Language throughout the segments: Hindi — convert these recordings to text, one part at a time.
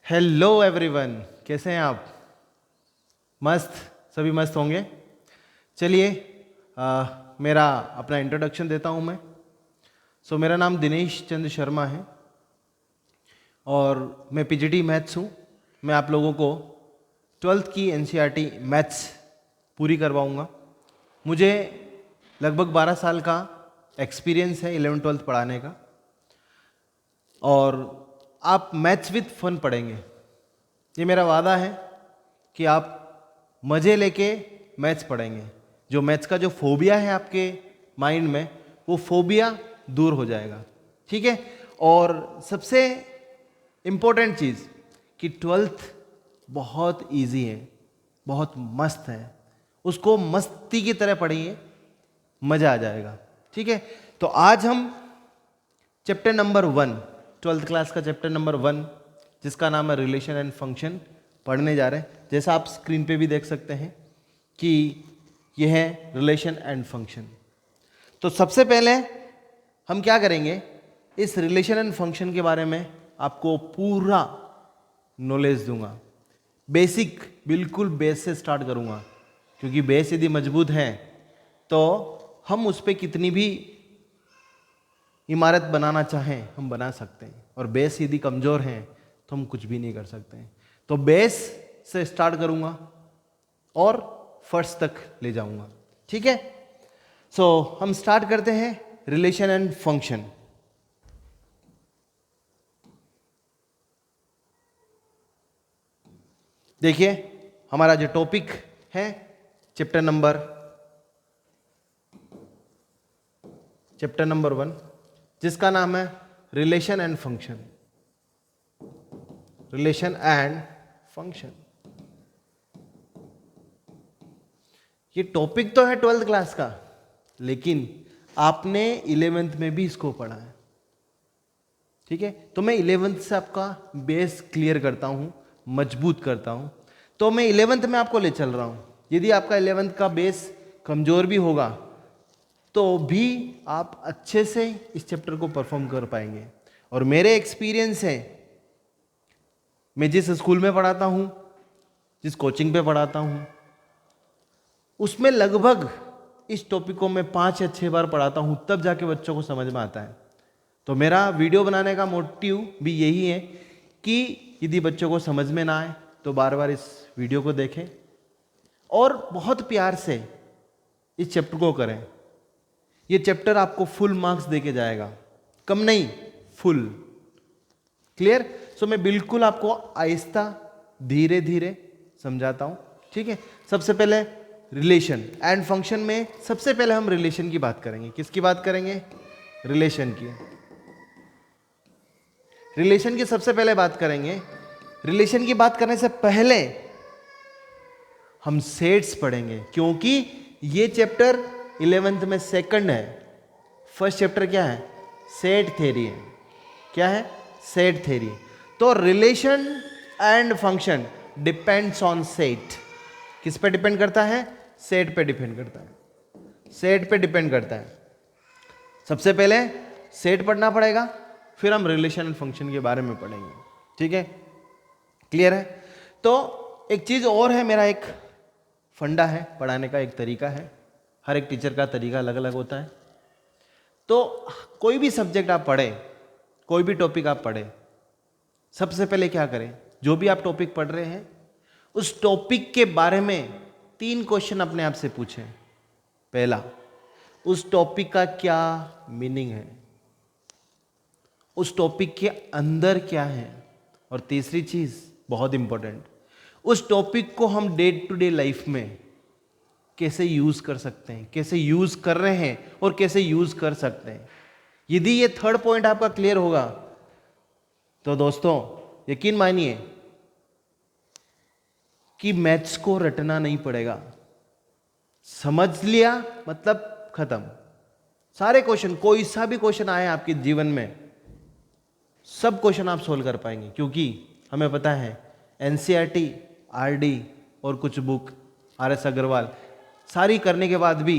हेलो एवरीवन, कैसे हैं आप? मस्त, सभी मस्त होंगे। चलिए मेरा अपना इंट्रोडक्शन देता हूं मैं। मेरा नाम दिनेश चंद्र शर्मा है और मैं पीजीटी मैथ्स हूं। मैं आप लोगों को 12th की एनसीईआरटी मैथ्स पूरी करवाऊंगा। मुझे लगभग 12 साल का एक्सपीरियंस है 11th-12th पढ़ाने का, और आप मैथ्स विद फन पढ़ेंगे। ये मेरा वादा है कि आप मज़े लेके मैथ्स पढ़ेंगे। जो मैथ्स का जो फोबिया है आपके माइंड में, वो फोबिया दूर हो जाएगा, ठीक है। और सबसे इम्पोर्टेंट चीज़ कि 12th बहुत इजी है, बहुत मस्त है। उसको मस्ती की तरह पढ़िए, मज़ा आ जाएगा, ठीक है। तो आज हम चैप्टर नंबर 1, 12th क्लास का चैप्टर नंबर 1, जिसका नाम है रिलेशन एंड फंक्शन, पढ़ने जा रहे हैं। जैसा आप स्क्रीन पे भी देख सकते हैं कि यह है रिलेशन एंड फंक्शन। तो सबसे पहले हम क्या करेंगे, इस रिलेशन एंड फंक्शन के बारे में आपको पूरा नॉलेज दूंगा। बेसिक, बिल्कुल बेस से स्टार्ट करूंगा, क्योंकि बेस यदि मजबूत है तो हम उस पर कितनी भी इमारत बनाना चाहें हम बना सकते हैं, और बेस यदि कमज़ोर है तो हम कुछ भी नहीं कर सकते हैं। तो बेस से स्टार्ट करूंगा और फर्स्ट तक ले जाऊंगा, ठीक है। हम स्टार्ट करते हैं रिलेशन एंड फंक्शन। देखिए, हमारा जो टॉपिक है चैप्टर नंबर 1, जिसका नाम है relation and function. Relation and function, ये टॉपिक तो है 12th क्लास का, लेकिन आपने 11th में भी इसको पढ़ा है, ठीक है। तो मैं 11th से आपका बेस क्लियर करता हूं, मजबूत करता हूं। तो मैं 11th में आपको ले चल रहा हूं। यदि आपका 11th का बेस कमजोर भी होगा तो भी आप अच्छे से इस चैप्टर को परफॉर्म कर पाएंगे। और मेरे एक्सपीरियंस है, मैं जिस स्कूल में पढ़ाता हूं, जिस कोचिंग पे पढ़ाता हूं, उसमें लगभग इस टॉपिक को मैं 5 या 6 बार पढ़ाता हूं, तब जाके बच्चों को समझ में आता है। तो मेरा वीडियो बनाने का मोटिव भी यही है कि यदि बच्चों को समझ में ना आए तो बार बार इस वीडियो को देखें और बहुत प्यार से इस चैप्टर को करें। ये चैप्टर आपको फुल मार्क्स देके जाएगा, कम नहीं, फुल। क्लियर? मैं बिल्कुल आपको आहिस्ता धीरे धीरे समझाता हूं, ठीक है। सबसे पहले रिलेशन एंड फंक्शन में सबसे पहले हम रिलेशन की बात करेंगे। किसकी बात करेंगे? रिलेशन की। रिलेशन की सबसे पहले बात करेंगे। रिलेशन की बात करने से पहले हम सेट्स पढ़ेंगे, क्योंकि ये चैप्टर 11th में सेकंड है। फर्स्ट चैप्टर क्या है? सेट थ्योरी है। क्या है? Set theory. तो relation and function depends on set. किस पे डिपेंड करता है? सेट पे डिपेंड करता है। सेट पे डिपेंड करता है। सबसे पहले सेट पढ़ना पड़ेगा, फिर हम रिलेशन एंड फंक्शन के बारे में पढ़ेंगे, ठीक है। क्लियर है? तो एक चीज और है, मेरा एक फंडा है पढ़ाने का, एक तरीका है। हर एक टीचर का तरीका अलग अलग होता है। तो कोई भी सब्जेक्ट आप पढ़ें, कोई भी टॉपिक आप पढ़ें, सबसे पहले क्या करें? जो भी आप टॉपिक पढ़ रहे हैं, उस टॉपिक के बारे में 3 क्वेश्चन अपने आप से पूछें। पहला, उस टॉपिक का क्या मीनिंग है? उस टॉपिक के अंदर क्या है? और तीसरी चीज बहुत इंपॉर्टेंट, उस टॉपिक को हम डे टू डे लाइफ में कैसे यूज कर सकते हैं, कैसे यूज कर रहे हैं और कैसे यूज कर सकते हैं। यदि ये 3rd पॉइंट आपका क्लियर होगा तो दोस्तों यकीन मानिए कि मैथ्स को रटना नहीं पड़ेगा। समझ लिया मतलब खत्म। सारे क्वेश्चन, कोई सा भी क्वेश्चन आए आपके जीवन में, सब क्वेश्चन आप सोल्व कर पाएंगे, क्योंकि हमें पता है एनसीईआरटी, आरडी और कुछ बुक आर.एस. अग्रवाल सारी करने के बाद भी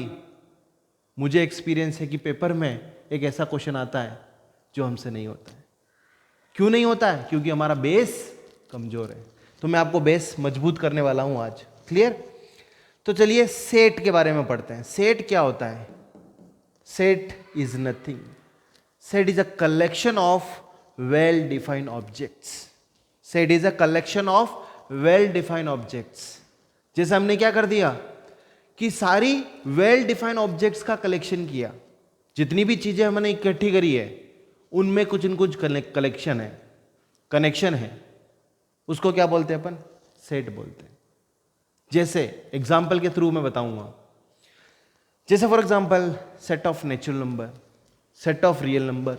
मुझे एक्सपीरियंस है कि पेपर में एक ऐसा क्वेश्चन आता है जो हमसे नहीं होता है। क्यों नहीं होता है? क्योंकि हमारा बेस कमजोर है। तो मैं आपको बेस मजबूत करने वाला हूं आज। क्लियर? तो चलिए सेट के बारे में पढ़ते हैं। सेट क्या होता है? Set is nothing, set is a collection of well defined objects. Set is a collection of well defined objects. जैसे हमने क्या कर दिया कि सारी वेल डिफाइंड ऑब्जेक्ट्स का कलेक्शन किया, जितनी भी चीजें हमने इकट्ठी करी है उनमें कुछ न कुछ कलेक्शन है, कनेक्शन है, उसको क्या बोलते हैं अपन? सेट बोलते हैं। जैसे एग्जाम्पल के थ्रू मैं बताऊंगा। जैसे for example set of natural number, set of real number,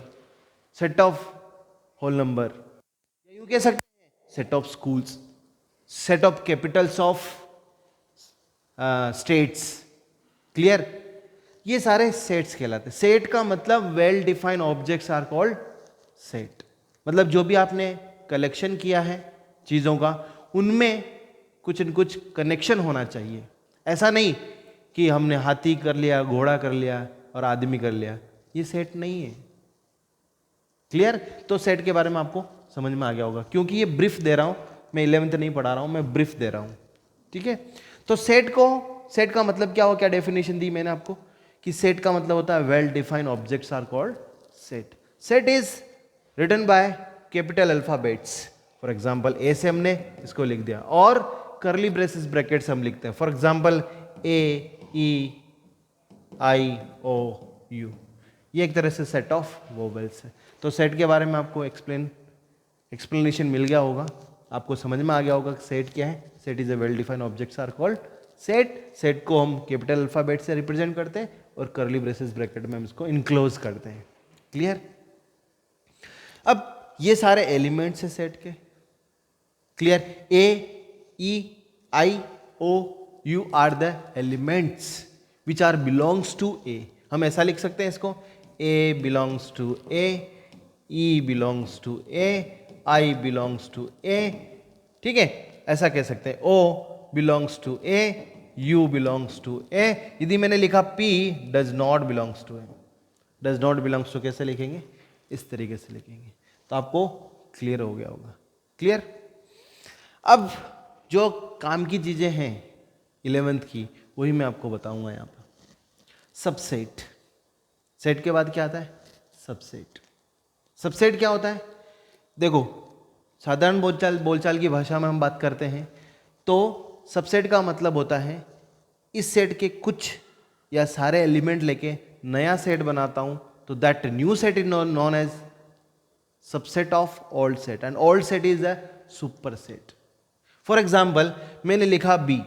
set of whole number, यूं कह सकते हैं set of schools, set of capitals of states. Clear? ये सारे सेट्स कहलाते हैं। सेट का मतलब well defined objects are called set. मतलब जो भी आपने कलेक्शन किया है चीजों का, उनमें कुछ न कुछ कनेक्शन होना चाहिए। ऐसा नहीं कि हमने हाथी कर लिया, घोड़ा कर लिया और आदमी कर लिया, ये सेट नहीं है। क्लियर? तो सेट के बारे में आपको समझ में आ गया होगा, क्योंकि ये ब्रीफ दे रहा हूं मैं, 11th नहीं पढ़ा रहा हूं मैं, ब्रीफ दे रहा हूं। ठीक है? तो सेट का मतलब क्या हो, क्या डेफिनेशन दी मैंने आपको कि सेट का मतलब होता है well defined objects are called set. Set is written by capital alphabets. For example A से हमने इसको लिख दिया और करली ब्रेसेस ब्रैकेट से हम लिखते हैं। For example A, E, I, O, U, ये एक तरह से सेट ऑफ वोवेल्स है। तो सेट के बारे में आपको एक्सप्लेनेशन मिल गया होगा, आपको समझ में आ गया होगा कि सेट क्या है। Set is a well defined objects are called set. Set को हम कैपिटल अल्फाबेट से रिप्रेजेंट करते हैं और करली ब्रेसेस ब्रैकेट में हम इसको इनक्लोज करते हैं। क्लियर? अब ये सारे एलिमेंट्स हैं सेट के। Clear? A, E, I, O, U are the elements which are belongs to A. हम ऐसा लिख सकते हैं इसको, A belongs to A, E belongs to A, I belongs to A. ठीक है? ऐसा कह सकते हैं O belongs to A, U belongs to A. यदि मैंने लिखा P does not belongs to A, does not belongs to कैसे लिखेंगे? इस तरीके से लिखेंगे। तो आपको क्लियर हो गया होगा। क्लियर? अब जो काम की चीजें हैं 11th की, वही मैं आपको बताऊंगा यहां पर। सबसेट, सेट के बाद क्या आता है? सबसेट। सबसेट क्या होता है? देखो, साधारण बोलचाल की भाषा में हम बात करते हैं तो सबसेट का मतलब होता है इस सेट के कुछ या सारे एलिमेंट लेके नया सेट बनाता हूं, तो that new set is known as subset of old set, and old set is a super set. For example, मैंने लिखा बी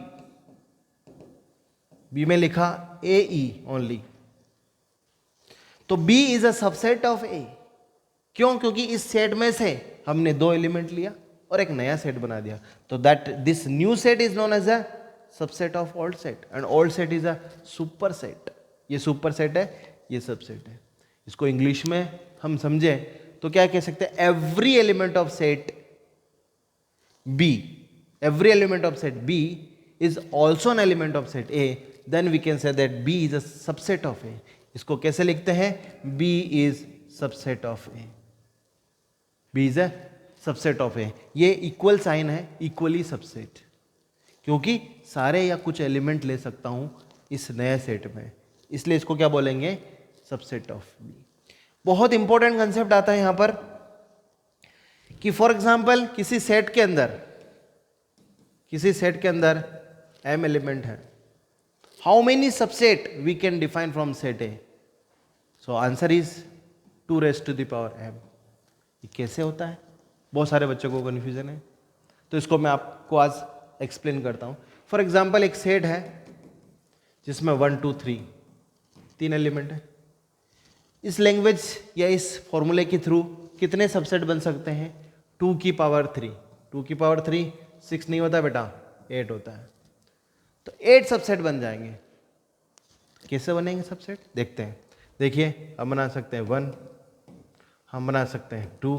में लिखा ए ई ओनली, तो B is a subset of A. क्यों? क्योंकि इस सेट में से हमने दो एलिमेंट लिया और एक नया सेट बना दिया, तो that this new set is known as a subset of old set, and old set is a super set. ये सुपर सेट है, ये सबसेट है। इसको इंग्लिश में हम समझे तो क्या कह सकते हैं? Every element of set B, every element of set B is also an element of set A, then we can say that B is a subset of A. इसको कैसे लिखते हैं? B is subset of A. B is a subset of A. ये इक्वल साइन है, इक्वली सबसेट, क्योंकि सारे या कुछ एलिमेंट ले सकता हूं इस नए सेट में, इसलिए इसको क्या बोलेंगे? Subset of B। बहुत इंपॉर्टेंट कंसेप्ट आता है यहां पर कि फॉर एग्जाम्पल किसी सेट के अंदर m एलिमेंट है, how many subset we can define from set A? So answer is 2 raised to the power m। ये कैसे होता है? बहुत सारे बच्चों को कन्फ्यूजन है, तो इसको मैं आपको आज एक्सप्लेन करता हूं। फॉर एग्जाम्पल, एक सेट है जिसमें 1 2 3 3 एलिमेंट है। इस लैंग्वेज या इस फॉर्मूले के थ्रू कितने सबसेट बन सकते हैं? 2 की पावर 3। 2 की पावर 3 6 नहीं होता बेटा, 8 होता है, तो 8 सबसेट बन जाएंगे। कैसे बनेंगे सबसेट? देखते हैं। देखिए, हम बना सकते हैं 1, हम बना सकते हैं 2,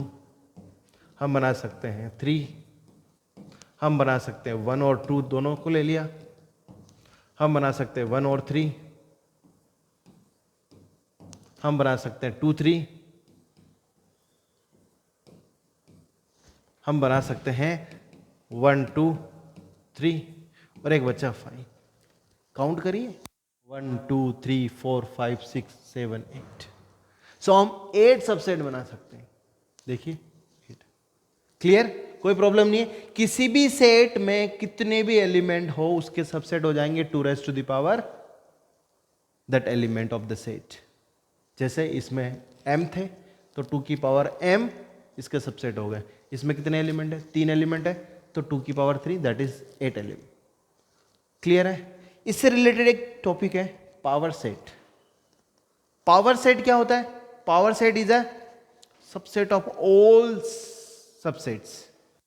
हम बना सकते हैं 3, हम बना सकते हैं 1 और 2 दोनों को ले लिया, हम बना सकते हैं 1 और 3, हम बना सकते हैं 2 3, हम बना सकते हैं 1 2 3 और एक बच्चा 5। काउंट करिए 1 2 3 4 5 6 7 8। सो हम 8 सबसेट बना सकते हैं। देखिए 8। क्लियर? कोई प्रॉब्लम नहीं है। किसी भी सेट में कितने भी एलिमेंट हो उसके सबसेट हो जाएंगे 2 raised to the power that element of the set. जैसे इसमें m थे तो 2 की पावर m इसके सबसेट हो गए। इसमें कितने एलिमेंट है? 3 एलिमेंट है तो 2 की power 3 that is 8 element. Clear है? इससे रिलेटेड एक टॉपिक है पावर सेट। पावर सेट क्या होता है? Power set is a subset of all subsets.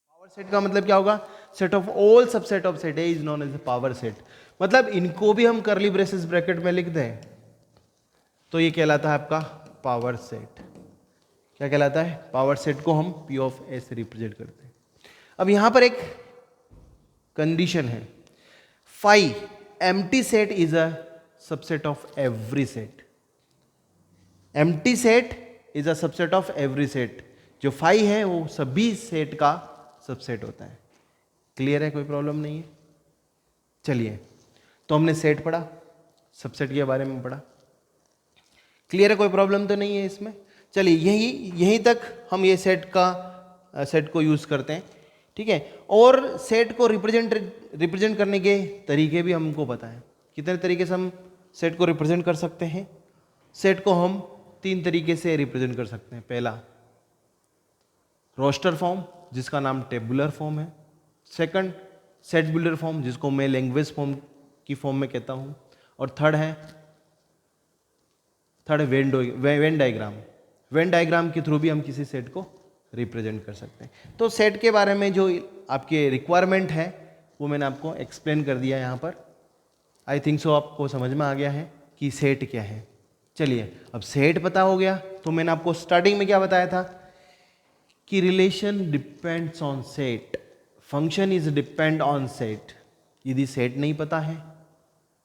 Power set का मतलब क्या होगा? Set of all subset of set A is known as power set. मतलब इनको भी हम कर्ली ब्रेसेस ब्रैकेट में लिख दें तो ये कहलाता है आपका पावर सेट। क्या कहलाता है? पावर सेट को हम P ऑफ A से रिप्रेजेंट करते हैं। अब यहां पर एक कंडीशन है, phi empty set is a subset of every set. Empty set is a subset of every set. जो फाई है वो सभी सेट का सबसेट होता है। क्लियर है? कोई प्रॉब्लम नहीं है। चलिए, तो हमने सेट पढ़ा, सबसेट के बारे में पढ़ा। क्लियर है? कोई प्रॉब्लम तो नहीं है इसमें। चलिए, यहीं तक हम ये सेट को यूज करते हैं। ठीक है? और सेट को रिप्रेजेंट करने के तरीके भी हमको पता है। कितने तरीके से हम सेट को रिप्रेजेंट कर सकते हैं? सेट को हम 3 तरीके से रिप्रेजेंट कर सकते हैं। पहला, रोस्टर फॉर्म जिसका नाम टेबुलर फॉर्म है। सेकंड, सेट बिल्डर फॉर्म जिसको मैं लैंग्वेज फॉर्म की फॉर्म में कहता हूं। और थर्ड है वेन डायग्राम। वेन डायग्राम के थ्रू भी हम किसी सेट को रिप्रेजेंट कर सकते हैं। तो सेट के बारे में जो आपके रिक्वायरमेंट है वो मैंने आपको एक्सप्लेन कर दिया यहाँ पर। आई थिंक सो आपको समझ में आ गया है कि सेट क्या है। चलिए, अब सेट पता हो गया तो मैंने आपको स्टार्टिंग में क्या बताया था कि relation depends on set, function is depend on set. यदि सेट नहीं पता है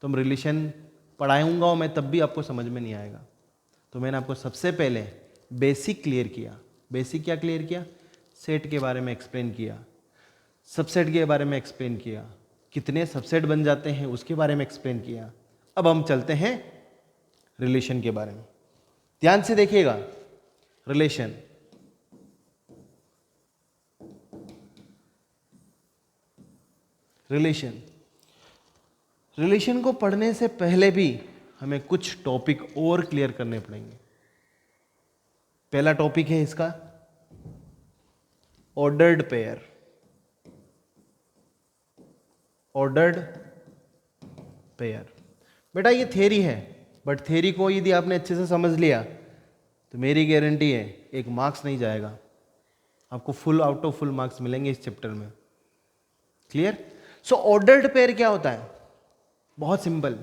तो हम रिलेशन पढ़ाऊंगा और मैं तब भी आपको समझ में नहीं आएगा। तो मैंने आपको सबसे पहले बेसिक क्लियर किया। बेसिक क्या क्लियर किया? सेट के बारे में एक्सप्लेन किया, सबसेट के बारे में एक्सप्लेन किया, कितने सबसेट बन जाते हैं उसके बारे में एक्सप्लेन किया। अब हम चलते हैं रिलेशन के बारे में। ध्यान से देखिएगा, रिलेशन रिलेशन को पढ़ने से पहले भी हमें कुछ टॉपिक और क्लियर करने पड़ेंगे। पहला टॉपिक है इसका ऑर्डर्ड पेयर। ऑर्डर्ड पेयर बेटा ये थ्योरी है, बट थ्योरी को यदि आपने अच्छे से समझ लिया तो मेरी गारंटी है एक मार्क्स नहीं जाएगा, आपको full out of full marks मिलेंगे इस चैप्टर में। क्लियर? सो ऑर्डर्ड पेयर क्या होता है? बहुत सिंपल,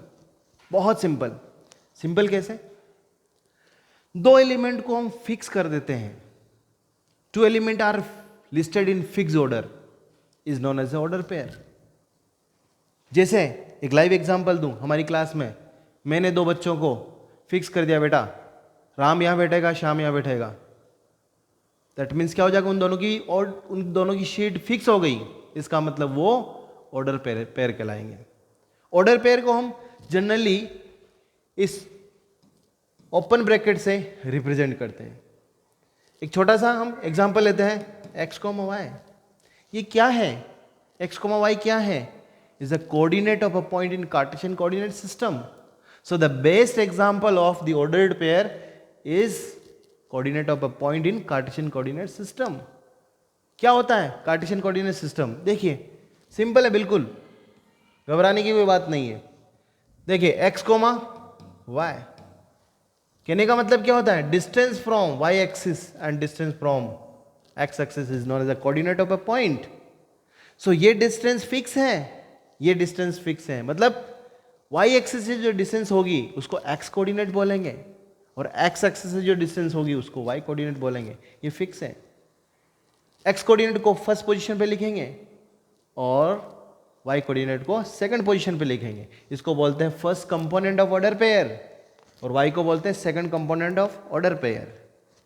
बहुत सिंपल। सिंपल कैसे? 2 एलिमेंट को हम फिक्स कर देते हैं। 2 element are listed in fix order is known as order pair. जैसे एक लाइव एग्जांपल दूं, हमारी क्लास में मैंने 2 बच्चों को फिक्स कर दिया, बेटा राम यहां बैठेगा, श्याम यहां बैठेगा। दैट मीन्स क्या हो जाएगा? उन दोनों की शीट फिक्स हो गई। इसका मतलब वो ऑर्डर पेयर कहलाएंगे। ऑर्डर पेयर को हम जनरली इस ओपन ब्रैकेट से रिप्रेजेंट करते हैं। एक छोटा सा हम एग्जांपल लेते हैं, एक्स कॉमा वाई। ये क्या है? एक्स कॉमा वाई क्या है? Is the coordinate of a point in Cartesian coordinate system. So the best example of the ordered pair is coordinate of a point in Cartesian coordinate system. क्या होता है कार्टेशियन कोऑर्डिनेट सिस्टम? देखिए सिंपल है, बिल्कुल घबराने की कोई बात नहीं है। देखिए एक्स कोमा वाई, कहने का मतलब क्या होता है? Distance from Y axis and distance from X axis is known as a coordinate of a point. So ये डिस्टेंस फिक्स है, ये डिस्टेंस फिक्स है, मतलब वाई एक्सिस से जो डिस्टेंस होगी उसको एक्स कोऑर्डिनेट बोलेंगे और एक्स एक्सिस से जो डिस्टेंस होगी उसको वाई कोऑर्डिनेट बोलेंगे। ये फिक्स है। एक्स कोऑर्डिनेट को फर्स्ट पोजीशन पे लिखेंगे और वाई कोऑर्डिनेट को सेकंड पोजीशन पे लिखेंगे। इसको बोलते हैं first component of order pair और वाई को बोलते हैं second component of order pair.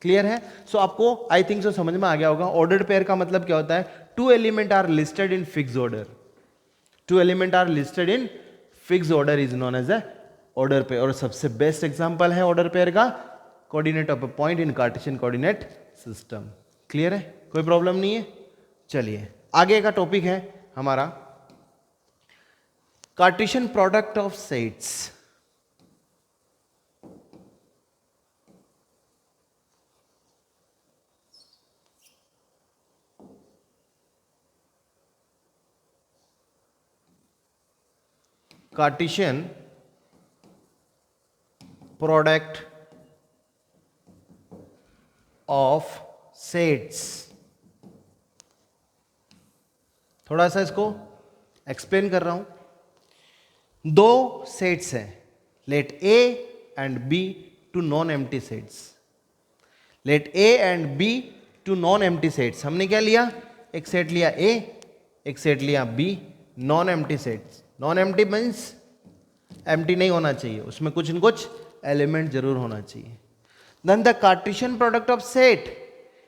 Clear है? सो आपको आई थिंक सो समझ में आ गया होगा। ऑर्डर पेयर का मतलब क्या होता है? two element are listed in fixed order. Two element are listed in fixed order is known as a order pair. और सबसे बेस्ट एग्जांपल है ऑर्डर पेयर का coordinate of a point in Cartesian coordinate system. Clear है, कोई प्रॉब्लम नहीं है. चलिए आगे का टॉपिक है हमारा Cartesian product of sets. Cartesian product of sets. थोड़ा सा इसको एक्सप्लेन कर रहा हूं. दो सेट्स हैं, let A and B two non empty sets. Let A and B two non empty sets. हमने क्या लिया, एक सेट लिया ए, एक सेट लिया B, non empty sets. Non empty means empty नहीं होना चाहिए, उसमें कुछ न कुछ एलिमेंट जरूर होना चाहिए. Then the Cartesian product of set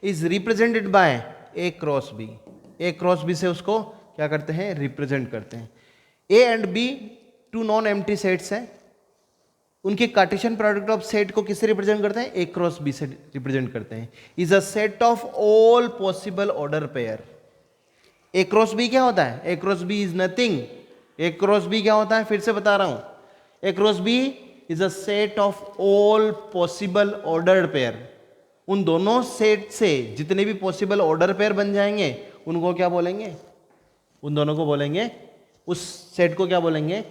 is represented by A cross B. A cross B से उसको क्या करते हैं, रिप्रेजेंट करते हैं. A and B two non empty sets हैं, उनके कार्टेशियन प्रोडक्ट ऑफ सेट को किससे रिप्रेजेंट करते हैं, ए क्रॉस बी से रिप्रेजेंट करते हैं. Is a set of all possible order pair. A cross B क्या होता है, A cross B is nothing. A cross B क्या होता है, फिर से बता रहा हूं. A cross B is a set of all possible ordered pair. उन दोनों सेट से जितने भी पॉसिबल ऑर्डर पेयर बन जाएंगे उनको क्या बोलेंगे, उन दोनों को बोलेंगे, उस सेट को क्या बोलेंगे,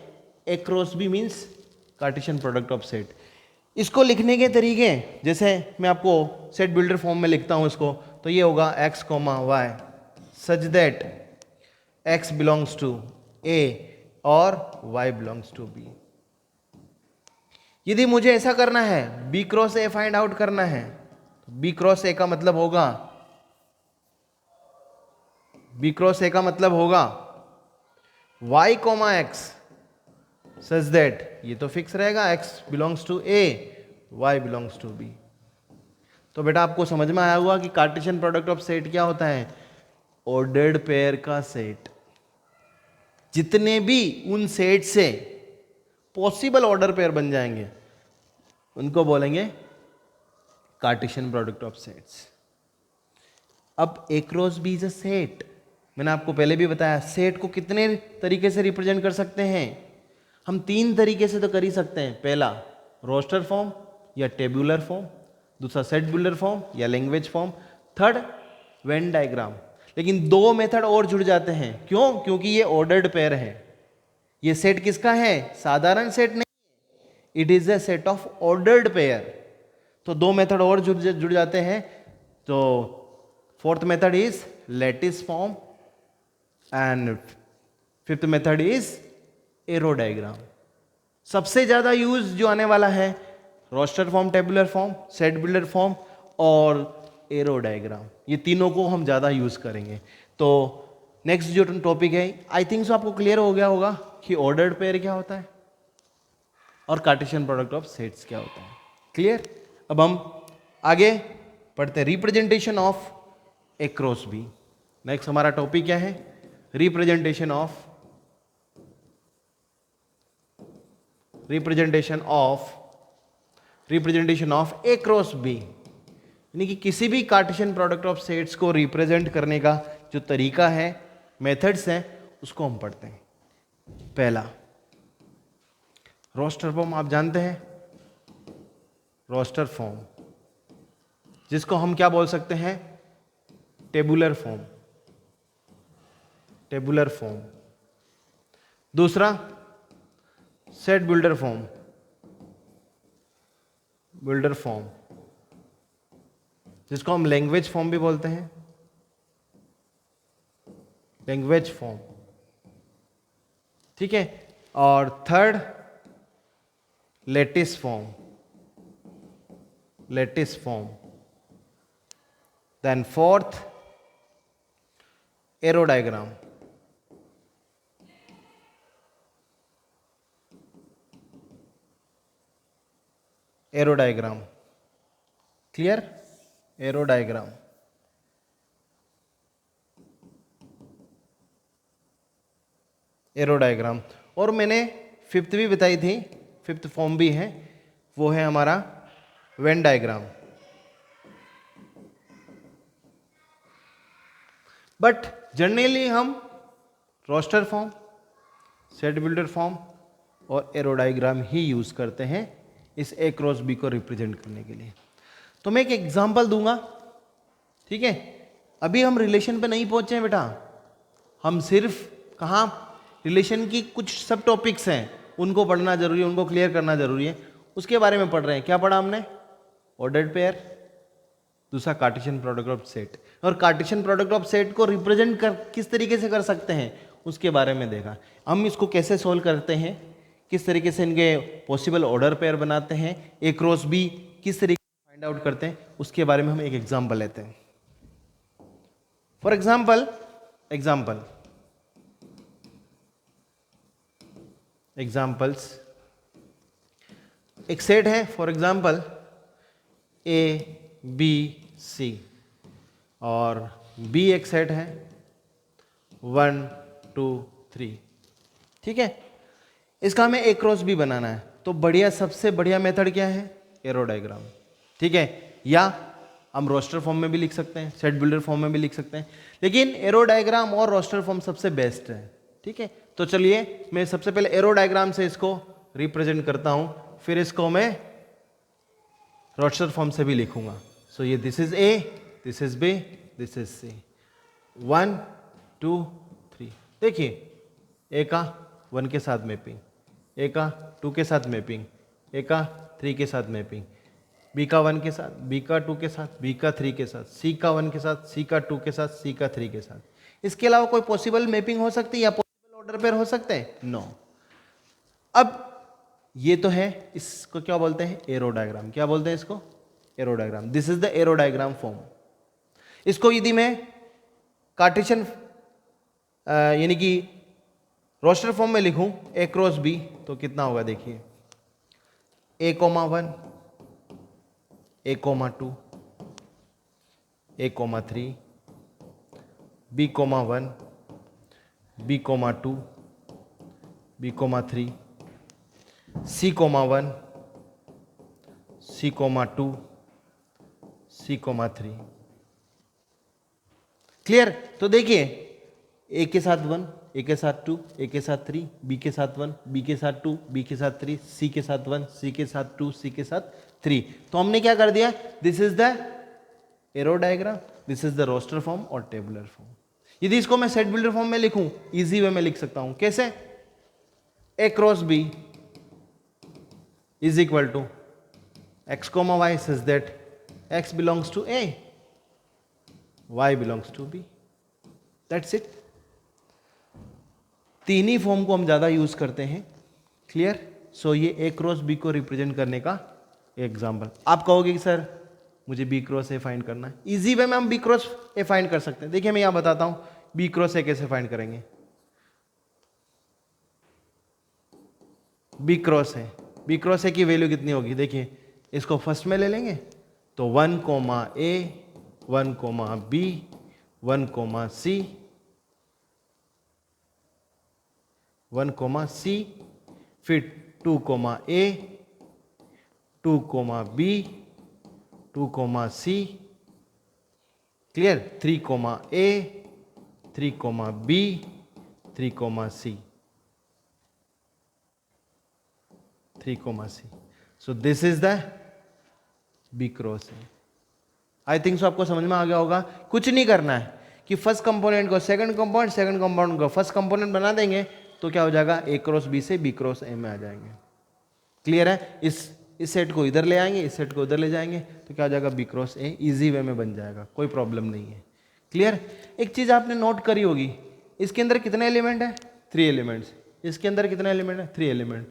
A cross B means Cartesian product of set. इसको लिखने के तरीके, जैसे मैं आपको सेट बिल्डर फॉर्म में लिखता हूं इसको, तो ये होगा x, y such that x belongs to a और y बिलोंग्स टू b. यदि मुझे ऐसा करना है, b cross a find out करना है, b क्रॉस a का मतलब होगा, b क्रॉस a का मतलब होगा y, x सच दैट, ये तो फिक्स रहेगा, x belongs to a, y belongs to b. तो बेटा आपको समझ में आया हुआ कि कार्टेशियन प्रोडक्ट ऑफ सेट क्या होता है, ऑर्डर्ड पेयर का सेट. जितने भी उन सेट से पॉसिबल ऑर्डर पेयर बन जाएंगे उनको बोलेंगे कार्टेशियन प्रोडक्ट ऑफ सेट्स. अब A cross B is a set. मैंने आपको पहले भी बताया सेट को कितने तरीके से रिप्रेजेंट कर सकते हैं, हम तीन तरीके से तो कर ही सकते हैं. पहला रोस्टर फॉर्म या टेब्यूलर फॉर्म, दूसरा सेट बिल्डर फॉर्म या language form, third Venn diagram. लेकिन दो मेथड और जुड़ जाते हैं. क्यों, क्योंकि ये ऑर्डर्ड पेयर है. ये सेट किसका है, साधारण सेट नहीं, it is a set of ordered pair. तो दो मेथड और जुड़ जाते हैं. तो fourth method is lattice form and fifth method is arrow diagram. सबसे ज्यादा यूज जो आने वाला है roster form, tabular form, set builder form और एरो डायग्राम. ये तीनों को हम ज्यादा यूज करेंगे. तो नेक्स्ट जो टॉपिक है, आई थिंक सो आपको क्लियर हो गया होगा कि ऑर्डर्ड पेयर क्या होता है और कार्टेशियन प्रोडक्ट ऑफ सेट्स क्या होता है. क्लियर. अब हम आगे पढ़ते हैं representation of A cross B. Next हमारा टॉपिक क्या है, representation of A cross B. यानी कि किसी भी कार्टेशियन प्रोडक्ट ऑफ सेट्स को रिप्रेजेंट करने का जो तरीका है, मेथड्स हैं, उसको हम पढ़ते हैं. पहला रोस्टर फॉर्म. आप जानते हैं रोस्टर फॉर्म, जिसको हम क्या बोल सकते हैं, टेबुलर फॉर्म. Tabular form. दूसरा set builder form. Builder form, जिसको हम लैंग्वेज फॉर्म भी बोलते हैं. लैंग्वेज फॉर्म, ठीक है. और third lattice form. Lattice form. Then fourth arrow diagram. Arrow diagram. Clear. Arrow diagram. Arrow diagram. और मैंने फिफ्थ भी बताई थी, फिफ्थ फॉर्म भी है, वो है हमारा वेन डायग्राम। बट जनरली हम roster form, set builder form और एरो डायग्राम ही यूज करते हैं इस ए क्रॉस बी को रिप्रेजेंट करने के लिए। तो मैं एक एग्जांपल दूंगा, ठीक है। अभी हम रिलेशन पे नहीं पहुंचे हैं बेटा, हम सिर्फ कहाँ, रिलेशन की कुछ सब टॉपिक्स हैं उनको पढ़ना जरूरी है, उनको क्लियर करना जरूरी है, उसके बारे में पढ़ रहे हैं। क्या पढ़ा हमने? ऑर्डर्ड पेयर, दूसरा कार्टेशियन प्रोडक्ट ऑफ सेट, और कार्टेशियन प्रोडक्ट ऑफ सेट को रिप्रेजेंट कर किस तरीके से कर सकते हैं उसके बारे में देखा। हम इसको कैसे सोल्व करते हैं, किस तरीके से इनके पॉसिबल ऑर्डर पेयर बनाते हैं, ए क्रॉस बी किस तरीके से फाइंड आउट करते हैं, उसके बारे में हम एक एग्जाम्पल लेते हैं। फॉर एग्जाम्पल एग्जाम्पल्स, एक सेट है for example A B C, और बी एक सेट है 1 2 3, ठीक है। इसका हमें ए क्रॉस बी बनाना है, तो बढ़िया, सबसे बढ़िया मेथड क्या है? एरो डायग्राम, ठीक है। या हम रोस्टर फॉर्म में भी लिख सकते हैं, सेट बिल्डर फॉर्म में भी लिख सकते हैं, लेकिन एरो डायग्राम और रोस्टर फॉर्म सबसे बेस्ट है, ठीक है। तो चलिए मैं सबसे पहले एरो डायग्राम से इसको रिप्रेजेंट करता हूं, फिर इसको मैं रोस्टर फॉर्म से भी लिखूंगा। सो ये this is A, this is B, this is C, 1 2 3। देखिए ए का 1 के साथ मैपिंग, ए का 2 के साथ मैपिंग, ए का 3 के साथ मैपिंग, बी का 1 के साथ, बी का 2 के साथ, बी का 3 के साथ, सी का 1 के साथ, सी का 2 के साथ, सी का 3 के साथ। इसके अलावा कोई पॉसिबल मैपिंग हो सकती है या पॉसिबल ऑर्डर पेयर हो सकते हैं? नो। अब ये तो है, इसको क्या बोलते हैं? Arrow diagram. क्या बोलते हैं इसको? Arrow diagram. This is the arrow diagram form. इसको यदि मैं कार्टेशियन यानी कि रोस्टर फॉर्म में लिखूं ए क्रॉस बी, तो कितना होगा? देखिए A comma 1, A comma 2, A comma 3, B comma 1, B comma 2, B comma 3, C comma 1, C comma 2, C comma 3। Clear? तो देखिए ए के साथ 1, ए के साथ 2, ए के साथ 3, बी के साथ 1, बी के साथ 2, बी के साथ 3, सी के साथ 1, सी के साथ 2, सी के साथ 3। तो हमने क्या कर दिया? This is the arrow diagram, this is the roster form और टेबुलर फॉर्म। यदि इसको मैं सेट बिल्डर फॉर्म में लिखूं, इजी वे में लिख सकता हूं। कैसे? A cross B is equal to X comma Y such that X belongs to A, Y belongs to B. That's it. तीन ही फॉर्म को हम ज्यादा यूज करते हैं। क्लियर? सो ये ए क्रॉस बी को रिप्रेजेंट करने का एग्जाम्पल। आप कहोगे कि सर मुझे बी क्रॉस ए फाइंड करना है। इजी वे में हम बी क्रॉस ए फाइंड कर सकते हैं। देखिए मैं यहां बताता हूं बी क्रॉस ए कैसे फाइंड करेंगे। B cross A, B cross A की वैल्यू कितनी होगी? देखिए इसको फर्स्ट में ले लेंगे तो 1 comma A, 1 comma B, 1 comma C, 1 comma C, फिर 2 comma A, 2 comma B, 2 comma C. Clear? 3 comma A, 3 comma B, 3 comma C, 3 comma C. So this is the B cross A. I think so आपको समझ में आ गया होगा। कुछ नहीं करना है कि फर्स्ट कंपोनेंट को सेकंड कंपोनेंट, सेकंड कंपोनेंट को फर्स्ट कंपोनेंट बना देंगे तो क्या हो जाएगा? ए क्रॉस बी से बी क्रॉस ए में आ जाएंगे। क्लियर है? इस सेट को इधर ले आएंगे, इस सेट को उधर ले जाएंगे तो क्या हो जाएगा? B cross A easy way में बन जाएगा, कोई प्रॉब्लम नहीं है। क्लियर? एक चीज आपने नोट करी होगी, इसके अंदर कितने एलिमेंट है? 3 एलिमेंट्स। इसके अंदर कितने एलिमेंट है? 3 एलिमेंट।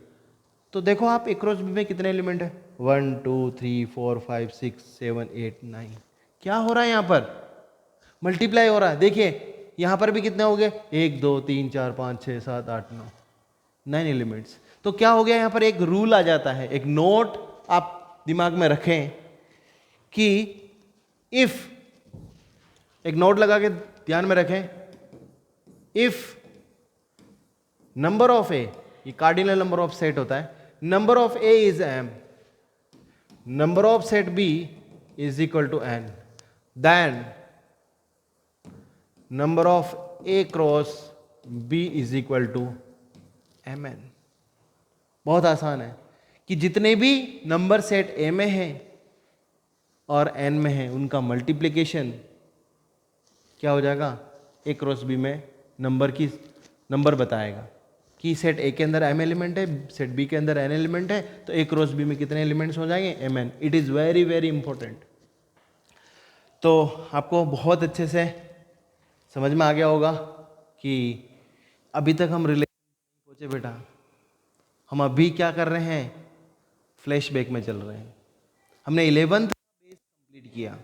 तो देखो आप ए क्रॉस बी में कितने एलिमेंट है? 1 2 3 4 5 6 7 8 9। क्या हो रहा है? यहां पर मल्टीप्लाई हो रहा है। देखिए यहां पर भी कितने हो गए? 1 2 3 4 5 6 7 8 9, 9 एलिमेंट्स। तो क्या हो गया? यहां पर एक रूल आ जाता है, एक नोट आप दिमाग में रखें कि इफ, एक नोट लगा के ध्यान में रखें, इफ नंबर ऑफ ए, ये कार्डिनल नंबर ऑफ सेट होता है, number of A is m, number of set B is equal to n, then number of A cross B is equal to mn। बहुत आसान है कि जितने भी नंबर सेट A में हैं और n में हैं उनका मल्टीप्लिकेशन क्या हो जाएगा, A क्रॉस B में नंबर बताएगा कि सेट ए के अंदर m एलिमेंट है, सेट बी के अंदर n एलिमेंट है, तो ए क्रॉस बी में कितने एलिमेंट्स हो जाएंगे, mn। It is very very important. तो आपको बहुत अच्छे से समझ में आ गया होगा कि अभी तक हम रिलेशन पहुंचे बेटा, हम अभी क्या कर रहे हैं, फ्लैशबैक में चल रहे हैं। हमने 11th बेस कंप्लीट किया,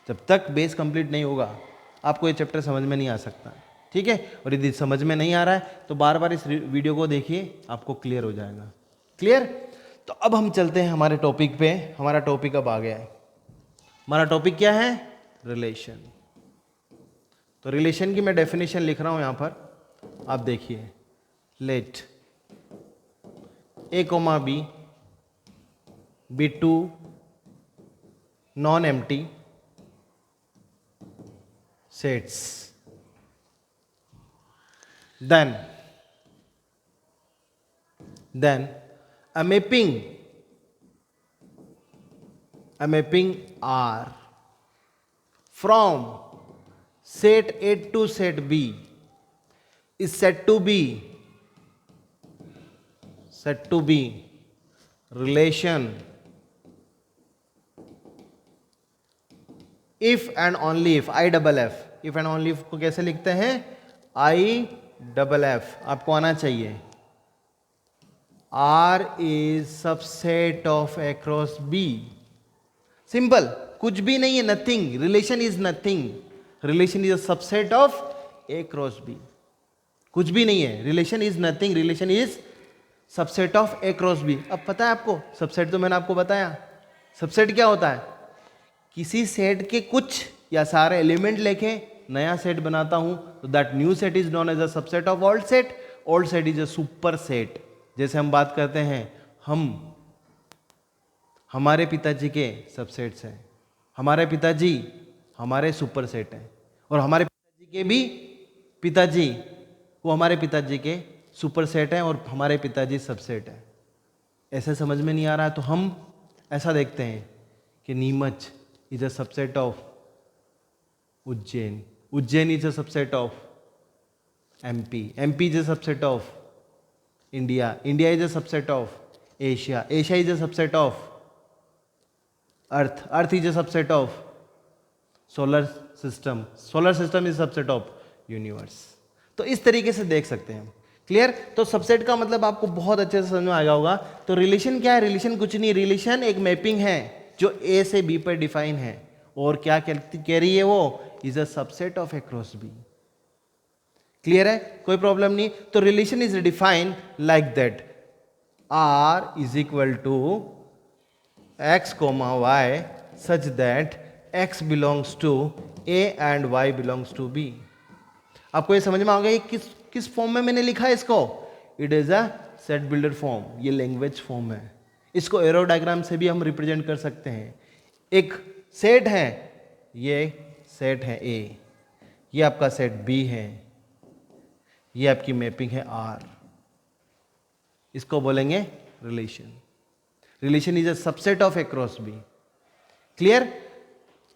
जब तक बेस कंप्लीट नहीं होगा आपको ये चैप्टर समझ में नहीं आ सकता, ठीक है। और यदि समझ में नहीं आ रहा है तो बार बार इस वीडियो को देखिए, आपको क्लियर हो जाएगा। क्लियर। तो अब हम चलते हैं हमारे टॉपिक पे। हमारा टॉपिक अब आ गया है। हमारा टॉपिक क्या है, रिलेशन। तो रिलेशन की मैं डेफिनेशन लिख रहा हूं यहां पर, आप देखिए। Let A comma B be two non empty sets, then a mapping R from set A to set B is said to be relation if and only if, I double F, if and only if को कैसे लिखते हैं, I डबल एफ आपको आना चाहिए। R is subset of A cross B. Simple, कुछ भी नहीं है, nothing. Relation is nothing, relation is a subset of A cross B. कुछ भी नहीं है, relation is nothing, relation is subset of A cross B. अब पता है आपको, सबसेट तो मैंने आपको बताया। सबसेट क्या होता है, किसी सेट के कुछ या सारे एलिमेंट लेके नया सेट बनाता हूं, तो that new set is known as a subset of old set. Old set is a super set. जैसे हम बात करते हैं, हम हमारे पिताजी के सबसेट्स हैं, हमारे पिताजी हमारे सुपर सेट हैं, और हमारे पिताजी के भी पिताजी वो हमारे पिताजी के सुपर सेट हैं, और हमारे पिताजी सबसेट हैं। ऐसे समझ में नहीं आ रहा है तो हम ऐसा देखते हैं कि Neemuch is a subset of Ujjain, Ujjain is a subset of MP, MP is a subset of India, India is a subset of Asia, Asia is a subset of Earth, Earth is a subset of solar system, solar system is a subset of universe। तो इस तरीके से देख सकते हैं हम। क्लियर। तो सबसेट का मतलब आपको बहुत अच्छे से समझ में आ गया होगा। तो रिलेशन क्या है, रिलेशन कुछ नहीं, रिलेशन एक मैपिंग है जो ए से बी पर डिफाइन है, और क्या कह रही है वो, is a subset of A cross B. Clear है, कोई प्रॉब्लम नहीं। तो relation is defined like that, R is equal to X comma Y such that X belongs to A and Y belongs to B. आपको ये समझ में आ गया किस फॉर्म में मैंने लिखा है इसको, it is a set builder form, ये लैंग्वेज फॉर्म है। इसको एरो डायग्राम से भी हम रिप्रेजेंट कर सकते हैं। एक सेट है, ये सेट है ए, ये आपका सेट बी है, ये आपकी मैपिंग है आर, इसको बोलेंगे relation. Relation is a subset of A cross B. Clear.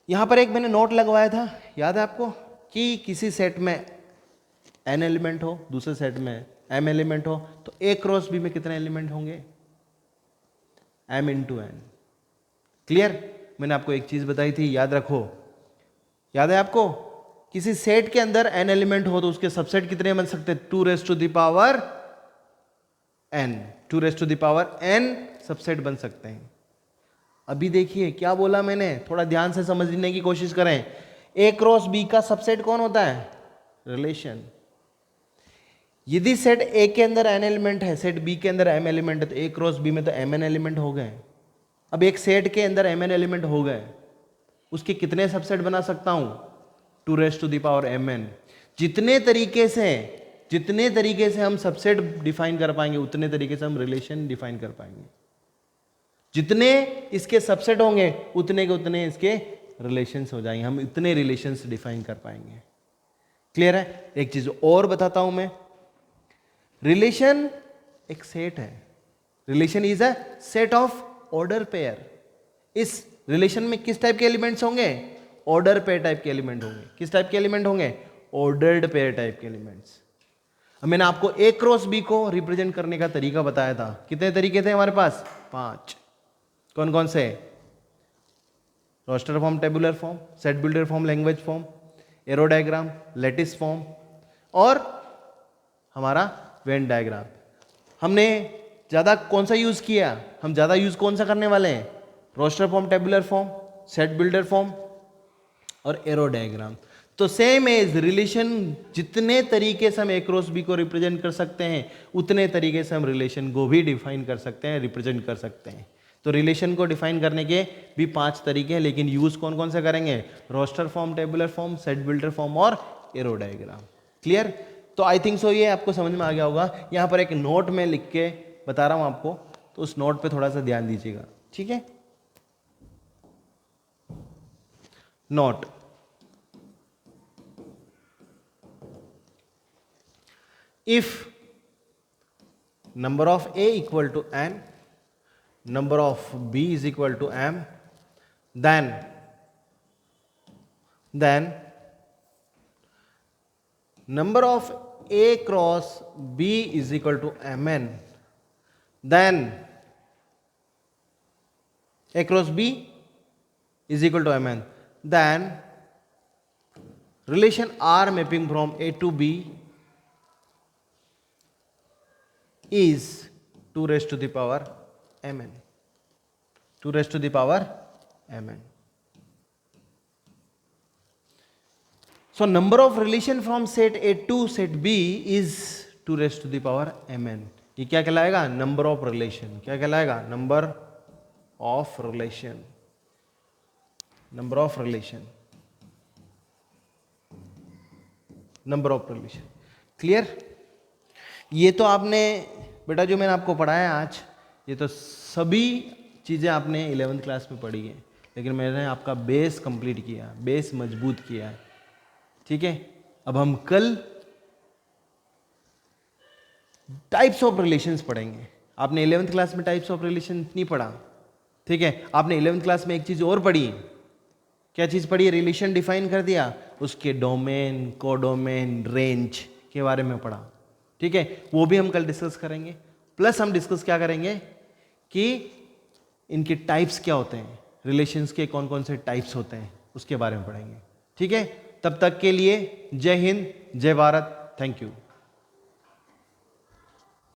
यहां पर एक मैंने नोट लगवाया था, याद है आपको, कि किसी सेट में n एलिमेंट हो, दूसरे सेट में m एलिमेंट हो, तो a क्रॉस b में कितने एलिमेंट होंगे, m इंटू n। क्लियर। मैंने आपको एक चीज बताई थी, याद रखो, याद है आपको, किसी सेट के अंदर n एलिमेंट हो तो उसके सबसेट कितने बन सकते हैं, 2 raise to the power n, 2 raise to the power n subset बन सकते हैं। अभी देखिए क्या बोला मैंने, थोड़ा ध्यान से समझने की कोशिश करें। a क्रॉस b का सबसेट कौन होता है, रिलेशन। यदि सेट a के अंदर n एलिमेंट है, सेट b के अंदर m एलिमेंट है, तो a क्रॉस b में तो mn एलिमेंट हो गए। अब एक सेट के अंदर mn एलिमेंट हो गए, उसके कितने सबसेट बना सकता हूं, 2 raise to the power mn। जितने तरीके से जितने तरीके से हम सबसेट डिफाइन कर पाएंगे उतने तरीके से हम रिलेशन डिफाइन कर पाएंगे। जितने इसके सबसेट होंगे उतने के उतने इसके रिलेशंस हो जाएंगे, हम इतने रिलेशंस डिफाइन कर पाएंगे। क्लियर है? एक चीज और बताता हूं मैं, रिलेशन एक सेट है। Relation is a set of order pair. इस रिलेशन में किस टाइप के एलिमेंट्स होंगे? ऑर्डर पेयर टाइप के एलिमेंट होंगे। किस टाइप के एलिमेंट होंगे? ऑर्डर्ड पेयर टाइप के एलिमेंट्स। मैंने आपको ए क्रॉस बी को रिप्रेजेंट करने का तरीका बताया था। कितने तरीके थे हमारे पास? 5। कौन कौन से? Roster form, tabular form, set builder form, language form, arrow diagram, lattice form और हमारा वेन डायग्राम। हमने ज्यादा कौन सा यूज किया? हम ज्यादा यूज कौन सा करने वाले हैं? Roster form, tabular form, set builder form और एरो डायग्राम। तो सेम एज रिलेशन, जितने तरीके से हम ए क्रॉस बी को रिप्रेजेंट कर सकते हैं उतने तरीके से हम रिलेशन को भी डिफाइन कर सकते हैं, रिप्रेजेंट कर सकते हैं। तो रिलेशन को डिफाइन करने के भी 5 तरीके हैं, लेकिन यूज कौन कौन से करेंगे? Roster form, tabular form, set builder form और एरो डायग्राम। क्लियर? तो आई थिंक सो ये आपको समझ में आ गया होगा। यहाँ पर एक नोट में लिख के बता रहा हूँ आपको, तो उस नोट पे थोड़ा सा ध्यान दीजिएगा, ठीक है? Note, if number of A equal to n, number of B is equal to m, then number of A cross B is equal to mn, then A cross B is equal to mn, then relation R mapping from A to B is 2 raised to the power mn. 2 raised to the power mn. So number of relation from set A to set B is 2 raised to the power mn. ये क्या कहलाएगा? Number of relation. क्या कहलाएगा? Number of relation. Number of relation, number of relation. Clear? ये तो आपने बेटा जो मैंने आपको पढ़ाया आज, ये तो सभी चीज़ें आपने 11th क्लास में पढ़ी है, लेकिन मैंने आपका बेस कंप्लीट किया, बेस मजबूत किया है, ठीक है? अब हम कल टाइप्स ऑफ रिलेशंस पढ़ेंगे। आपने 11th क्लास में टाइप्स ऑफ रिलेशन नहीं पढ़ा, ठीक है? आपने 11th क्लास में एक चीज़ और पढ़ी। क्या चीज़ पढ़ी? रिलेशन डिफाइन कर दिया, उसके डोमेन, कोडोमेन, रेंज के बारे में पढ़ा, ठीक है? वो भी हम कल डिस्कस करेंगे। प्लस हम डिस्कस क्या करेंगे कि इनके टाइप्स क्या होते हैं, रिलेशंस के कौन कौन से टाइप्स होते हैं, उसके बारे में पढ़ेंगे, ठीक है? तब तक के लिए जय हिंद, जय भारत, थैंक यू।